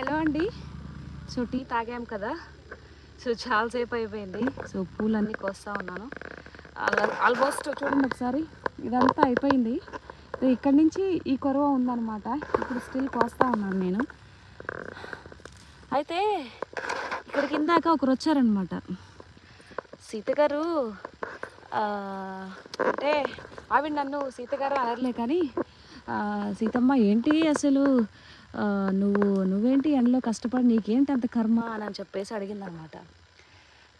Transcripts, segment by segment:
Hello అండి. So tea తాగాం కదా, so చాలాసేపు అయిపోయింది. సో పూలన్నీ కోస్తూ ఉన్నాను. ఆల్మోస్ట్ చూడండి ఒకసారి, ఇదంతా అయిపోయింది. ఇక్కడి నుంచి ఈ కొరవ ఉందన్నమాట. ఇప్పుడు స్టిల్ కోస్తూ ఉన్నాను నేను. అయితే ఇక్కడ కిందాక ఒకరు వచ్చారనమాట. సీత గారు అంటే ఆవిడ నన్ను సీత గారు అనర్లే కానీ, సీతమ్మ ఏంటి అసలు నువ్వేంటి ఎండలో కష్టపడి నీకేంటి అంత కర్మ అని చెప్పేసి అడిగిందనమాట.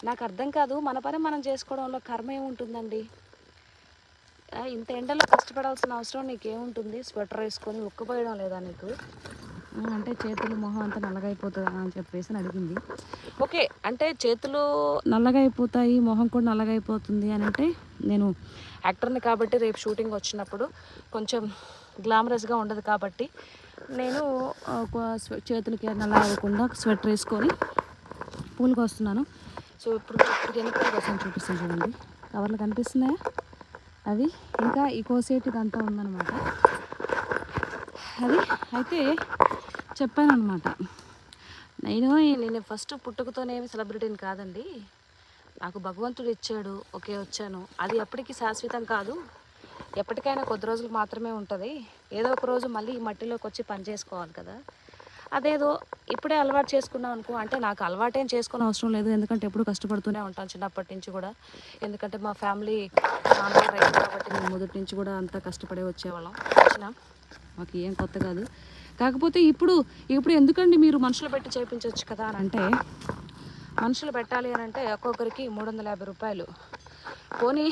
నాకు అర్థం కాదు, మన పని మనం చేసుకోవడంలో కర్మ ఏముంటుందండి? ఇంత ఎండలో కష్టపడాల్సిన అవసరం నీకేముంటుంది? స్వెటర్ వేసుకొని ఉక్కపోయడం లేదా నీకు? అంటే చేతులు మొహం అంతా నల్లగా అయిపోతుందా అని చెప్పేసి అడిగింది. ఓకే, అంటే చేతులు నల్లగా అయిపోతాయి, మొహం కూడా నల్లగా అయిపోతుంది అని అంటే, నేను యాక్టర్ని కాబట్టి రేపు షూటింగ్ వచ్చినప్పుడు కొంచెం గ్లామరస్గా ఉండదు కాబట్టి నేను చేతులకి నల్ల అవ్వకుండా స్వెటర్ వేసుకొని పూలకు వస్తున్నాను. సో ఇప్పుడు ఎన్ని పూలు కోసం చూపిస్తాను చూడండి. కవర్లు కనిపిస్తున్నాయా? అవి ఇంకా ఈ కోసేటిదంతా ఉందన్నమాట. అది అయితే చెప్పాను అనమాట. నేను ఫస్ట్ పుట్టుకతోనేమి సెలబ్రిటీని కాదండి. నాకు భగవంతుడు ఇచ్చాడు, ఓకే వచ్చాను. అది ఎప్పటికీ శాశ్వతం కాదు, ఎప్పటికైనా కొద్ది రోజులు మాత్రమే ఉంటుంది. ఏదో ఒక రోజు మళ్ళీ ఈ మట్టిలోకి వచ్చి పని చేసుకోవాలి కదా. అదేదో ఇప్పుడే అలవాటు చేసుకున్నాం అనుకో, అంటే నాకు అలవాటేం చేసుకునే అవసరం లేదు, ఎందుకంటే ఎప్పుడు కష్టపడుతూనే ఉంటాను చిన్నప్పటి నుంచి కూడా. ఎందుకంటే మా ఫ్యామిలీ నాన్నగారు రైతు కాబట్టి మేము మొదటి నుంచి కూడా అంతా కష్టపడే వచ్చేవాళ్ళం. వచ్చినాం, మాకు ఏం కొత్త కాదు. కాకపోతే ఇప్పుడు ఎందుకండి మీరు మనుషులు పెట్టి చేయించవచ్చు కదా అని అంటే, మనుషులు పెట్టాలి అని అంటే ఒక్కొక్కరికి 350 రూపాయలు. పోనీ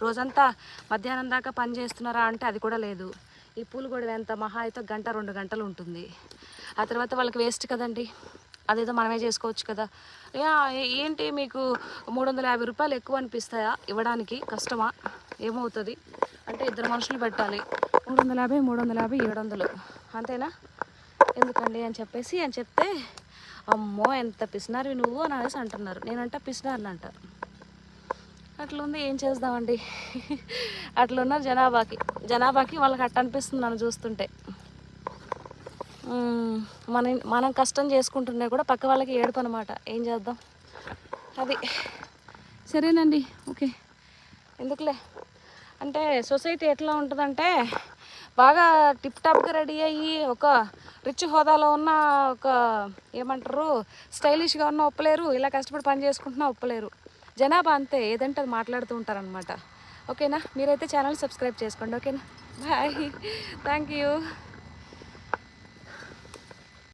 రోజంతా మధ్యాహ్నం దాకా పని చేస్తున్నారా అంటే అది కూడా లేదు. ఈ పూలు కూడా ఎంత మహా అయితే 1-2 గంటలు ఉంటుంది. ఆ తర్వాత వాళ్ళకి వేస్ట్ కదండి, అదేదో మనమే చేసుకోవచ్చు కదా. ఏంటి మీకు 350 రూపాయలు ఎక్కువ అనిపిస్తాయా ఇవ్వడానికి? కష్టమా? ఏమవుతుంది అంటే 2 మనుషులు పెట్టాలి, 350, 700 అంతేనా? ఎందుకండి అని చెప్తే, అమ్మో ఎంత పిసినారు నువ్వు అని అనేసి అంటున్నారు. నేనంట పిసినారుని అంట. అట్లుంది, ఏం చేద్దామండి. అట్లున్నారు జనాభాకి వాళ్ళకి అట్ట అనిపిస్తుంది నన్ను చూస్తుంటే. మనం కష్టం చేసుకుంటున్నా కూడా పక్క వాళ్ళకి ఏడుపు అనమాట. ఏం చేద్దాం, అది సరేనండి. ఓకే, ఎందుకులే. అంటే సొసైటీ ఎట్లా ఉంటుందంటే, బాగా టిప్ టాప్గా రెడీ అయ్యి ఒక రిచ్ హోదాలో ఉన్న, ఒక ఏమంటారు స్టైలిష్గా ఉన్న ఒప్పలేరు, ఇలా కష్టపడి పని చేసుకుంటున్నా ఒప్పలేరు. జనాభా అంతే, ఏదంటే అది మాట్లాడుతూ ఉంటారనమాట. ఓకేనా? మీరైతే ఛానల్ సబ్స్క్రైబ్ చేసుకోండి. ఓకేనా? Bye, thank you.